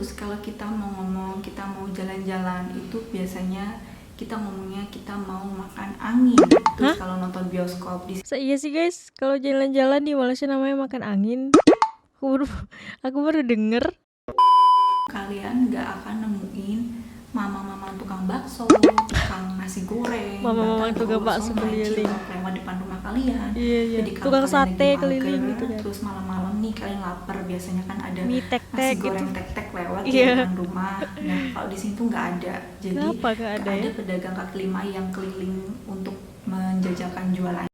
Terus kalau kita mau ngomong, kita mau jalan-jalan, itu biasanya kita ngomongnya kita mau makan angin. Terus kalau nonton bioskop di Iya sih guys, kalau jalan-jalan di Malaysia namanya makan angin. Aku baru denger. kalian nggak akan nemuin mama-mama tukang bakso, tukang nasi goreng, Mama-mama bahkan tukang bawa bakso somai keliling. cilok lewat depan rumah kalian. Iya. Jadi kalau Tukang kalian sate lagi keliling mager, gitu kan. terus malam-malam nih kalian lapar, biasanya kan ada Mie nasi tek-tek goreng gitu. tek-tek lewat di Iya. depan rumah. Nah kalau di sini tuh nggak ada. Jadi Kenapa nggak ada ya? pedagang kaki lima yang keliling untuk menjajakan jualan.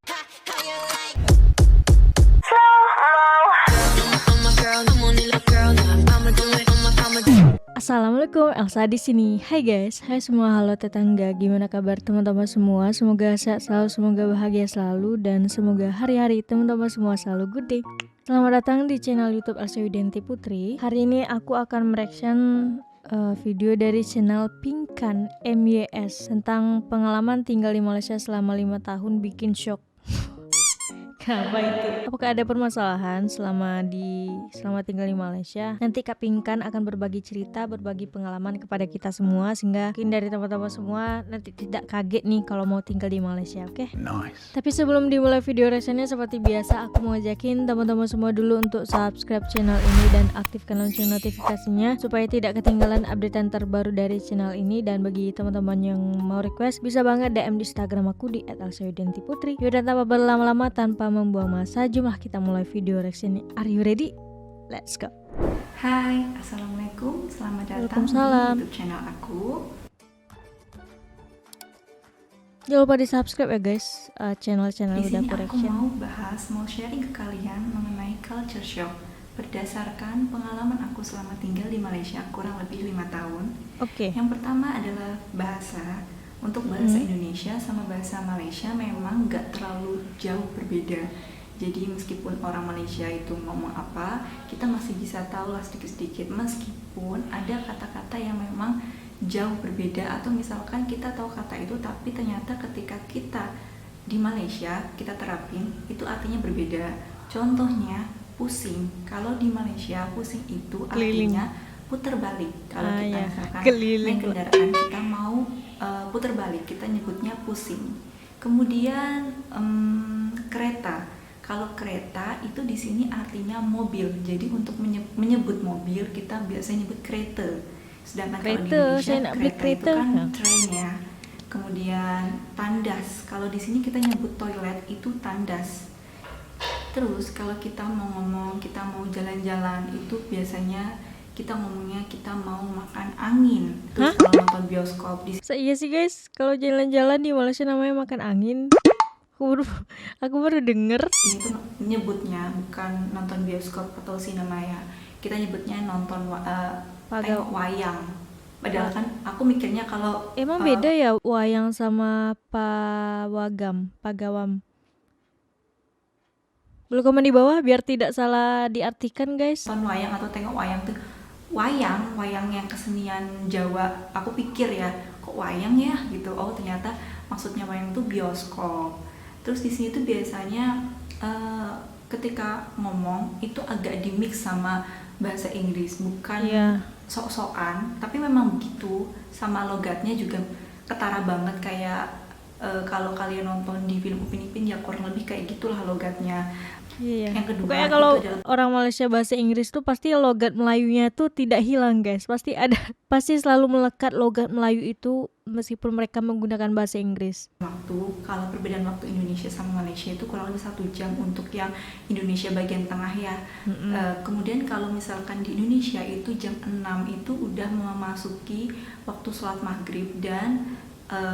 Assalamualaikum, Elsa di sini. Hai guys, hai semua, halo tetangga. Gimana kabar teman-teman semua? Semoga sehat selalu, semoga bahagia selalu, dan semoga hari-hari teman-teman semua selalu good day. Selamat datang di channel YouTube Elsa Yudianti Putri. Hari ini aku akan mereaction video dari channel Pinkan MYS tentang pengalaman tinggal di Malaysia selama 5 tahun bikin shock. Kenapa itu? Apakah ada permasalahan selama tinggal di Malaysia? Nanti Kak Pinkan akan berbagi cerita, berbagi pengalaman kepada kita semua, sehingga mungkin dari teman-teman semua nanti tidak kaget nih kalau mau tinggal di Malaysia, oke? Nice. Tapi sebelum dimulai video reaksinya, seperti biasa aku mau ngajakin teman-teman semua dulu untuk subscribe channel ini dan aktifkan lonceng notifikasinya supaya tidak ketinggalan updatean terbaru dari channel ini. Dan bagi teman-teman yang mau request, bisa banget DM di Instagram aku di @elsayudiantiputri. Yaudah, tanpa berlama-lama, tanpa membuang masa, jomlah kita mulai video reaction. Are you ready? Let's go. Hai, assalamualaikum, selamat datang Waalaikumsalam. di YouTube channel aku. Jangan lupa di subscribe ya guys, channel-channel Di udah sini aku aku reaction. mau sharing ke kalian mengenai culture shock berdasarkan pengalaman aku selama tinggal di Malaysia kurang lebih 5 tahun. Oke. Yang pertama adalah bahasa. Untuk bahasa Indonesia sama bahasa Malaysia memang gak terlalu jauh berbeda. Jadi meskipun orang Malaysia itu ngomong apa, kita masih bisa tahu lah sedikit-sedikit. Meskipun ada kata-kata yang memang jauh berbeda, atau misalkan kita tahu kata itu tapi ternyata ketika kita di Malaysia kita terapin itu artinya berbeda. Contohnya pusing. Kalau di Malaysia pusing itu artinya putar balik. Kalau kita misalkan naik kendaraan kita mau putar balik, kita nyebutnya pusing. Kemudian kereta. Kalau kereta itu di sini artinya mobil. Jadi untuk menyebut mobil kita biasanya nyebut kereta. Sedangkan kalau di Indonesia kereta itu kan train ya. Kemudian tandas. Kalau di sini kita nyebut toilet itu tandas. Terus kalau kita mau ngomong, kita mau jalan-jalan, itu biasanya kita ngomongnya kita mau makan angin. Terus kalau nonton bioskop di Iya sih guys, kalau jalan-jalan di Malaysia namanya makan angin. Aku baru denger. Ini tuh nyebutnya bukan nonton bioskop atau sinema ya. Kita nyebutnya nonton tengok wayang. Padahal kan aku mikirnya kalau emang beda ya wayang sama pagawam. Belum komen di bawah biar tidak salah diartikan guys. Nonton wayang atau tengok wayang tuh wayang yang kesenian Jawa. Aku pikir ya, kok wayang ya gitu. Oh ternyata maksudnya wayang tuh bioskop. Terus di sini tuh biasanya ketika ngomong itu agak dimix sama bahasa Inggris, bukan sok-sokan, tapi memang begitu. Sama logatnya juga ketara banget kayak kalau kalian nonton di film Upin Ipin ya kurang lebih kayak gitulah logatnya. Iya. Yang kedua, pokoknya kalau orang Malaysia bahasa Inggris tuh pasti logat Melayunya tuh tidak hilang guys. Pasti selalu melekat logat Melayu itu meskipun mereka menggunakan bahasa Inggris. Kalau perbedaan waktu Indonesia sama Malaysia itu kurang lebih 1 jam untuk yang Indonesia bagian tengah ya. Kemudian kalau misalkan di Indonesia itu jam 6 itu udah memasuki waktu sholat maghrib dan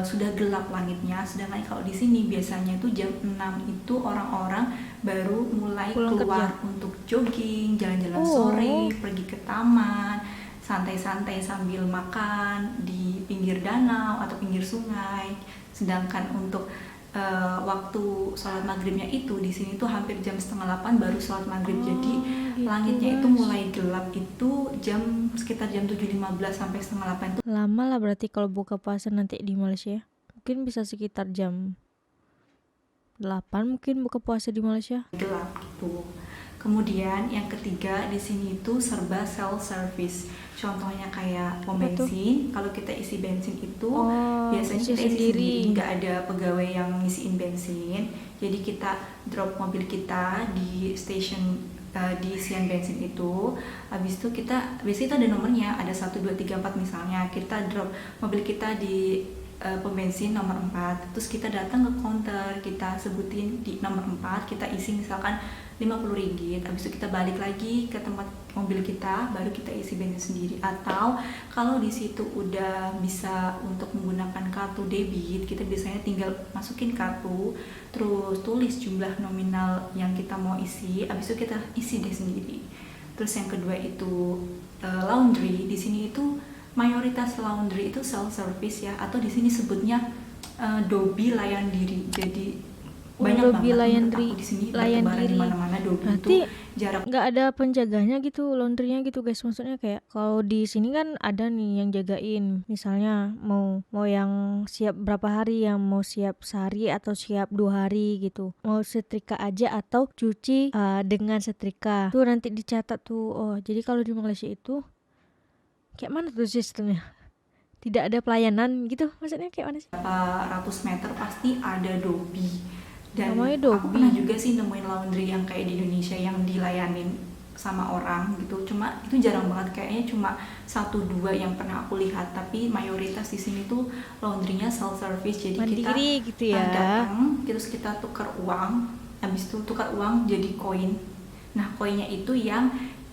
sudah gelap langitnya. Sedangkan kalau di sini biasanya itu jam 6 itu orang-orang baru mulai keluar untuk jogging, jalan-jalan sore, pergi ke taman, santai-santai sambil makan di pinggir danau atau pinggir sungai. Sedangkan untuk waktu sholat maghribnya itu di sini tuh hampir jam 7:30 baru sholat maghrib. Jadi gitu, langitnya itu mulai gelap itu sekitar jam 7.15 sampai 7:30 itu. Lama lah berarti kalau buka puasa nanti di Malaysia. Mungkin bisa sekitar jam 8 mungkin buka puasa di Malaysia. Gelap gitu. Kemudian yang ketiga di sini itu serba self service. Contohnya kayak pom Apa tuh? bensin, kalau kita isi bensin itu Oh, biasanya isi kita isi sendiri, sendiri. nggak ada pegawai yang ngisiin bensin. Jadi kita drop mobil kita di station di isian bensin itu. Habis itu kita biasanya itu ada nomornya, ada 1 2 3 4 misalnya. Kita drop mobil kita di pom bensin nomor 4, terus kita datang ke counter, kita sebutin di nomor 4, kita isi misalkan 50 ringgit, habis itu kita balik lagi ke tempat mobil kita, baru kita isi bensin sendiri. Atau kalau di situ udah bisa untuk menggunakan kartu debit, kita biasanya tinggal masukin kartu, terus tulis jumlah nominal yang kita mau isi, habis itu kita isi deh sendiri. Terus yang kedua itu laundry. Di sini itu mayoritas laundry itu self service ya, atau di sini sebutnya Dobi layan diri. Jadi banyak Dobi banget layan menurut aku di sini layan bertebaran di diri. mana-mana Dobi itu Berarti jarak. nggak ada penjaganya gitu, laundrynya gitu guys. Maksudnya kayak kalau di sini kan ada nih yang jagain. Misalnya mau yang siap berapa hari, yang mau siap sehari atau siap 2 hari gitu. Mau setrika aja atau cuci dengan setrika. Tuh nanti dicatat tuh. Oh, jadi kalau di Malaysia itu kayak mana tuh sistemnya? Tidak ada pelayanan gitu, maksudnya kayak mana sih? Berapa ratus meter pasti ada Dobi. Dan Namanya aku Dobi. pernah juga sih nemuin laundry yang kayak di Indonesia yang dilayanin sama orang gitu. Cuma itu jarang banget, kayaknya cuma 1-2 yang pernah aku lihat. Tapi mayoritas di sini tuh laundrynya self service. Jadi kita Mandiri gitu ya. datang, terus kita tukar uang. Habis itu tukar uang jadi koin. Nah, koinnya itu yang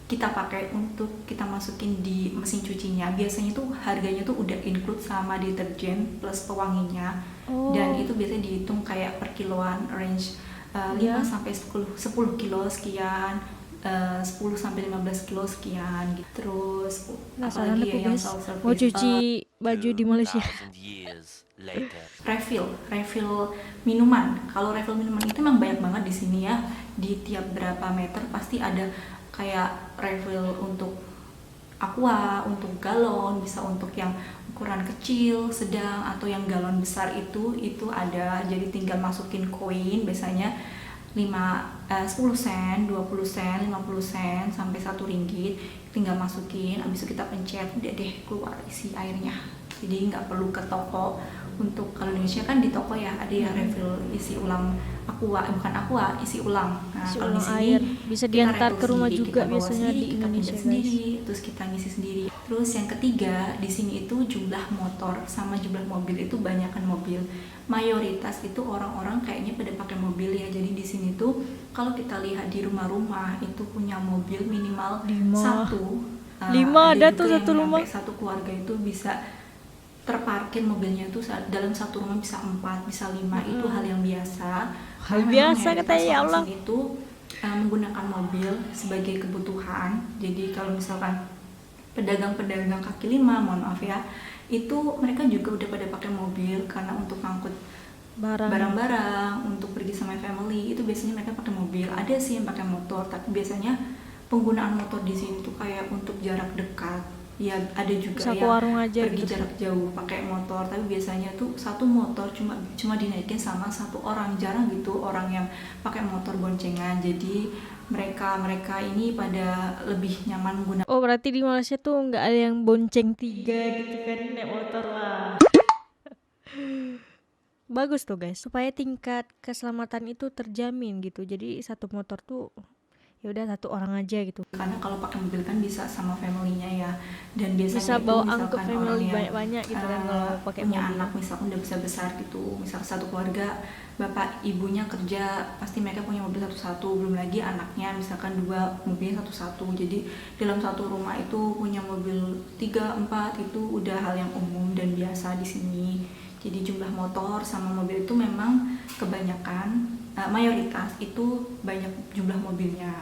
kita pakai untuk kita masukin di mesin cucinya. Biasanya tuh harganya tuh udah include sama deterjen plus pewanginya. Oh, Dan itu biasanya dihitung kayak per kiloan, range 5 ya. sampai 10 kilo sekian, 10 sampai 15 kilo sekian gitu. Terus Penasaran apalagi aku ya yang guys, self mau service, cuci baju di Malaysia. 2,000 years later. refill minuman. Kalau refill minuman itu memang banyak banget di sini ya. Di tiap berapa meter pasti ada kayak refill untuk aqua, untuk galon, bisa untuk yang ukuran kecil, sedang, atau yang galon besar itu ada. Jadi tinggal masukin koin, biasanya 10 sen, 20 sen, 50 sen, sampai 1 ringgit. Tinggal masukin, habis itu kita pencet, udah deh keluar isi airnya. Jadi nggak perlu ke toko. Untuk kalau Indonesia kan di toko ya ada yang refill isi ulang aqua, bukan aqua, isi ulang. Nah, Isi kalau di ulang sini air. Bisa kita diantar refill ke rumah sendiri, juga kita bawa biasanya sendiri, di kita Indonesia pencet guys. sendiri, terus kita ngisi sendiri. Terus yang ketiga di sini itu jumlah motor sama jumlah mobil itu banyakan mobil. Mayoritas itu orang-orang kayaknya pada pakai mobil ya. Jadi di sini tuh kalau kita lihat di rumah-rumah itu punya mobil minimal 5. 1. 5 ada tuh juga satu yang rumah. sampai satu keluarga itu bisa terparkir mobilnya itu dalam satu rumah bisa 4, bisa 5. Itu hal yang biasa. Hal Karena biasa memang katanya, ya orang Allah. sini itu menggunakan mobil sebagai kebutuhan. Jadi kalau misalkan pedagang-pedagang kaki lima, mohon maaf ya, itu mereka juga udah pada pakai mobil karena untuk ngangkut barang-barang, untuk pergi sama family itu biasanya mereka pakai mobil. Ada sih yang pakai motor, tapi biasanya penggunaan motor di sini tuh kayak untuk jarak dekat. Ya ada juga Bisa ke yang warung aja pergi gitu. jarak jauh pakai motor, tapi biasanya tuh satu motor cuma dinaikin sama satu orang. Jarang gitu orang yang pakai motor boncengan. Jadi mereka ini pada lebih nyaman menggunakan. Oh, berarti di Malaysia tuh nggak ada yang bonceng 3 gitu kan, naik motor lah. Bagus tuh guys, supaya tingkat keselamatan itu terjamin gitu. Jadi satu motor tuh ya udah satu orang aja gitu. Karena kalau pakai mobil kan bisa sama family-nya ya, dan biasanya Bisa itu bawa misalkan angkut orang family yang banyak-banyak gitu kan kalau pakai punya mobil. anak misalkan udah besar gitu, misal satu keluarga bapak ibunya kerja, pasti mereka punya mobil satu-satu, belum lagi anaknya misalkan 2 mobilnya satu-satu. Jadi dalam satu rumah itu punya mobil 3, 4 itu udah hal yang umum dan biasa di sini. Jadi jumlah motor sama mobil itu memang kebanyakan, mayoritas itu banyak jumlah mobilnya.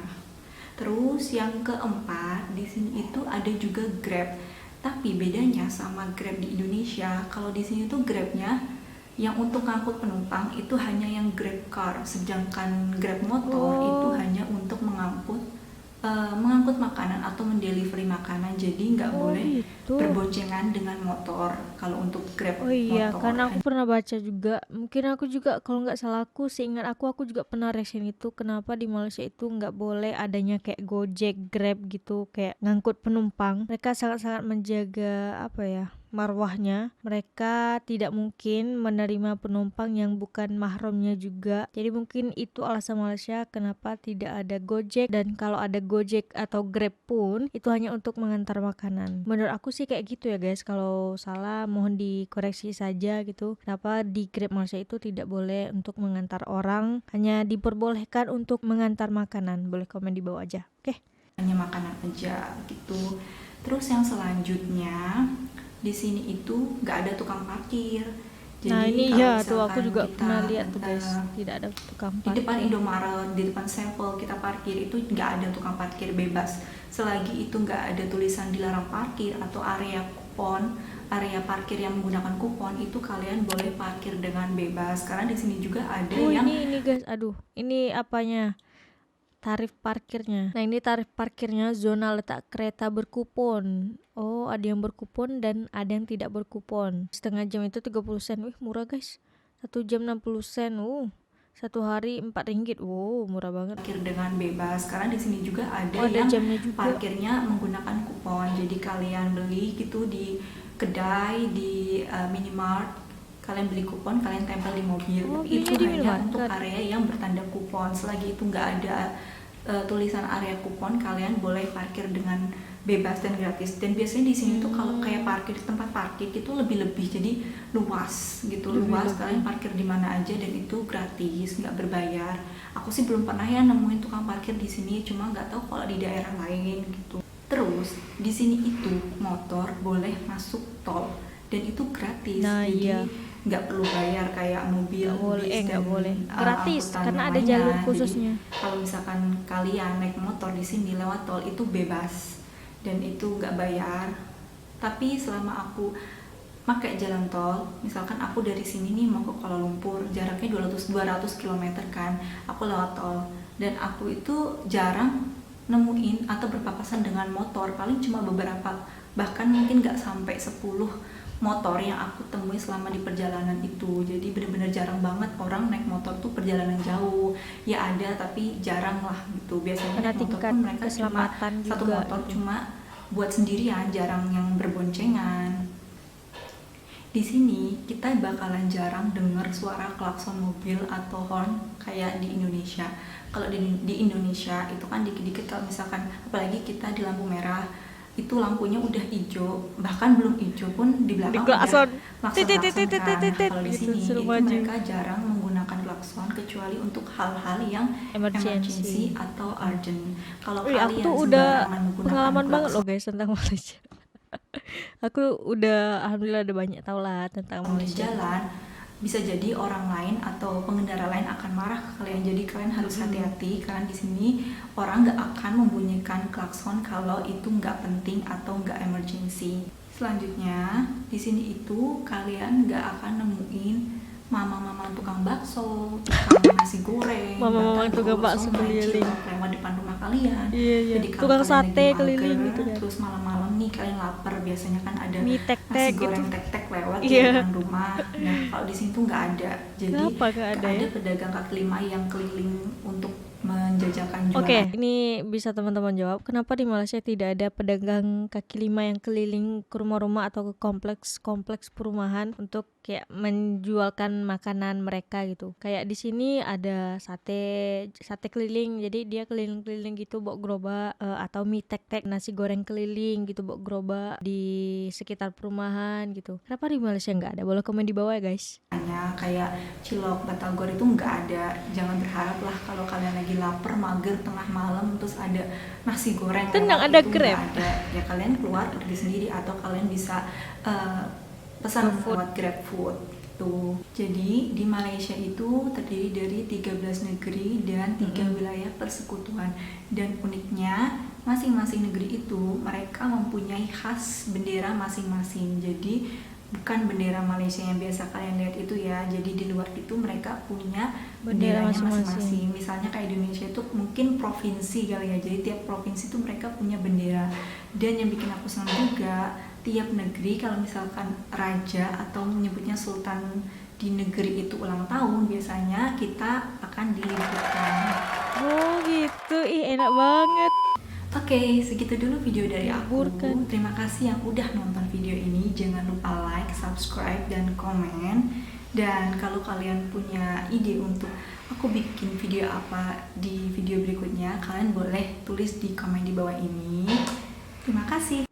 Terus yang keempat di sini itu ada juga Grab. Tapi bedanya sama Grab di Indonesia, kalau di sini tuh Grabnya yang untuk ngangkut penumpang itu hanya yang Grab car, sedangkan Grab motor itu hanya untuk mengangkut mengangkut makanan atau mendelivery makanan, jadi nggak Oh boleh gitu. berboncengan dengan motor kalau untuk Grab Oh iya, motor. karena aku pernah baca juga. Mungkin aku juga kalau nggak salah aku, seingat aku juga pernah reaction itu. Kenapa di Malaysia itu nggak boleh adanya kayak Gojek, Grab gitu, kayak ngangkut penumpang. Mereka sangat-sangat menjaga apa ya, marwahnya. Mereka tidak mungkin menerima penumpang yang bukan mahramnya juga. Jadi mungkin itu alasan Malaysia kenapa tidak ada Gojek, dan kalau ada Gojek atau Grab pun itu hanya untuk mengantar makanan. Menurut aku sih kayak gitu ya guys. Kalau salah mohon dikoreksi saja gitu. Kenapa di Grab Malaysia itu tidak boleh untuk mengantar orang, hanya diperbolehkan untuk mengantar makanan. Boleh komen di bawah aja. Oke. hanya makanan aja gitu. Terus yang selanjutnya di sini itu nggak ada tukang parkir. Jadi Nah ini kalau ya tuh aku misalkan juga kita pernah lihat tuh guys, tidak ada tukang di depan parkir. Indomaret, di depan Sevel kita parkir itu nggak ada tukang parkir, bebas. Selagi itu nggak ada tulisan dilarang parkir atau area kupon, area parkir yang menggunakan kupon, itu kalian boleh parkir dengan bebas. Karena di sini juga ada Oh yang ini guys, aduh, ini apanya? Tarif parkirnya. Nah ini tarif parkirnya zona letak kereta berkupon. Oh ada yang berkupon dan ada yang tidak berkupon. Setengah jam itu 30 sen. Wih murah guys. 1 jam 60 sen. Satu hari 4 ringgit. Murah banget. parkir dengan bebas. Karena di sini juga ada Ada yang jamnya juga. parkirnya menggunakan kupon. Jadi kalian beli gitu di kedai, di minimart, kalian beli kupon, kalian tempel di mobil. Oh, Tapi itu belinya di hanya minimarket. untuk area yang bertanda kupon. Selagi itu nggak ada tulisan area kupon, kalian boleh parkir dengan bebas dan gratis. Dan biasanya di sini tuh kalau kayak parkir di tempat parkir itu lebih-lebih, jadi luas gitu, luas. Kalian parkir di mana aja dan itu gratis, nggak berbayar. Aku sih belum pernah ya nemuin tukang parkir di sini, cuma nggak tahu kalau di daerah lain gitu. Terus di sini itu motor boleh masuk tol dan itu gratis. Nah, jadi iya. nggak perlu bayar kayak mobil, Nggak boleh, bis, nggak dan boleh. Gratis, angkutan karena yang ada lainnya. jalur Jadi, khususnya. kalau misalkan kalian naik motor di sini lewat tol itu bebas dan itu nggak bayar. Tapi selama aku pakai jalan tol, misalkan aku dari sini nih mau ke Kuala Lumpur, jaraknya 200 km kan, aku lewat tol dan aku itu jarang nemuin atau berpapasan dengan motor, paling cuma beberapa, bahkan mungkin nggak sampai 10 motor yang aku temui selama di perjalanan itu. Jadi benar-benar jarang banget orang naik motor tuh perjalanan jauh. Ya ada tapi jarang lah gitu. Biasanya Karena naik motor tingkat pun mereka cuma keselamatan satu juga motor, gitu. cuma buat sendirian, jarang yang berboncengan. Di sini kita bakalan jarang dengar suara klakson mobil atau horn kayak di Indonesia. Kalau di Indonesia itu kan dikit-dikit, kalau misalkan apalagi kita di lampu merah itu lampunya udah hijau, bahkan belum hijau pun di belakang udah klakson. klakson kan. Kalau di Gitu, sini suruh itu maju. mereka jarang menggunakan klakson kecuali untuk hal-hal yang emergency atau urgent. Kalau Wih, aku kalian tuh udah sembarangan menggunakan pengalaman banget klakson loh guys tentang Malaysia. Aku udah alhamdulillah udah banyak tahu lah tentang di Malaysia. jalan, bisa jadi orang lain atau pengendara lain akan marah ke kalian. Jadi kalian harus hati-hati karena di sini orang nggak akan membunyikan klakson kalau itu nggak penting atau nggak emergency. Selanjutnya di sini itu kalian nggak akan nemuin mama-mama tukang bakso, tukang nasi goreng, Mama-mama bahkan tukang guru bakso somai keliling. cilok lewat depan rumah kalian. Iya. Jadi kalau Tukang kalian sate lagi keliling mager, gitu kan. terus malam-malam nih kalian lapar, biasanya kan ada Mie nasi tek-tek goreng gitu. tek-tek lewat di Iya. depan rumah. Nah kalau di sini tuh nggak ada. Jadi Kenapa nggak ada ya? pedagang kaki lima yang keliling untuk menjajakan jualan. Oke, ini bisa teman-teman jawab. Kenapa di Malaysia tidak ada pedagang kaki lima yang keliling ke rumah-rumah atau ke kompleks-kompleks perumahan untuk kayak menjualkan makanan mereka gitu. Kayak di sini ada sate keliling. Jadi dia keliling-keliling gitu bawa gerobak, atau mie tek-tek, nasi goreng keliling gitu bawa gerobak di sekitar perumahan gitu. Kenapa di Malaysia nggak ada? Boleh komen di bawah ya guys. Kayak cilok, batagor itu nggak ada. Jangan berharap lah kalau kalian lagi lapar, mager, tengah malam terus ada nasi goreng Tenang, lewat, ada itu Grab. nggak ada. Ya kalian keluar pergi sendiri atau kalian bisa pesan lewat Grab Food tuh. Jadi di Malaysia itu terdiri dari 13 negeri dan 3 wilayah persekutuan. Dan uniknya masing-masing negeri itu mereka mempunyai khas bendera masing-masing. Jadi bukan bendera Malaysia yang biasa kalian lihat itu ya. Jadi di luar itu mereka punya Bendera benderanya masing-masing. masing-masing. Misalnya kayak Indonesia itu mungkin provinsi kali ya. Jadi tiap provinsi itu mereka punya bendera. Dan yang bikin aku senang juga, tiap negeri kalau misalkan raja atau menyebutnya sultan di negeri itu ulang tahun, biasanya kita akan dilibatkan. Oh gitu, ih enak banget. Oke, segitu dulu video dari aku. Liburkan. Terima kasih yang udah nonton video ini. Jangan lupa like, subscribe, dan komen. Dan kalau kalian punya ide untuk aku bikin video apa di video berikutnya, kalian boleh tulis di komen di bawah ini. Terima kasih.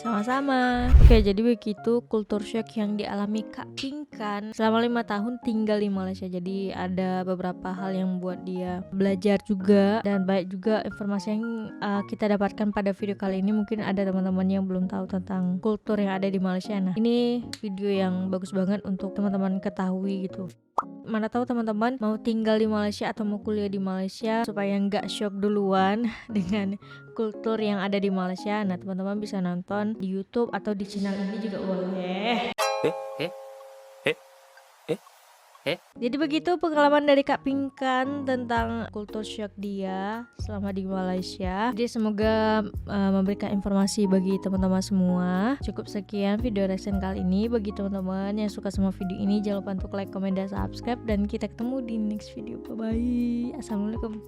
Sama-sama. Oke, jadi begitu kultur shock yang dialami Kak Pinkan selama 5 tahun tinggal di Malaysia. Jadi ada beberapa hal yang membuat dia belajar juga, dan baik juga informasi yang kita dapatkan pada video kali ini. Mungkin ada teman-teman yang belum tahu tentang kultur yang ada di Malaysia. Nah, ini video yang bagus banget untuk teman-teman ketahui gitu. Mana tahu teman-teman mau tinggal di Malaysia atau mau kuliah di Malaysia supaya nggak shock duluan dengan kultur yang ada di Malaysia. Nah, teman-teman bisa nonton di YouTube atau di channel ini juga boleh. Jadi begitu pengalaman dari Kak Pinkan tentang kultur shock dia selama di Malaysia. Jadi semoga memberikan informasi bagi teman-teman semua. Cukup sekian video reaction kali ini. Bagi teman-teman yang suka sama video ini, jangan lupa untuk like, komen, dan subscribe. Dan kita ketemu di next video. Bye bye. Assalamualaikum.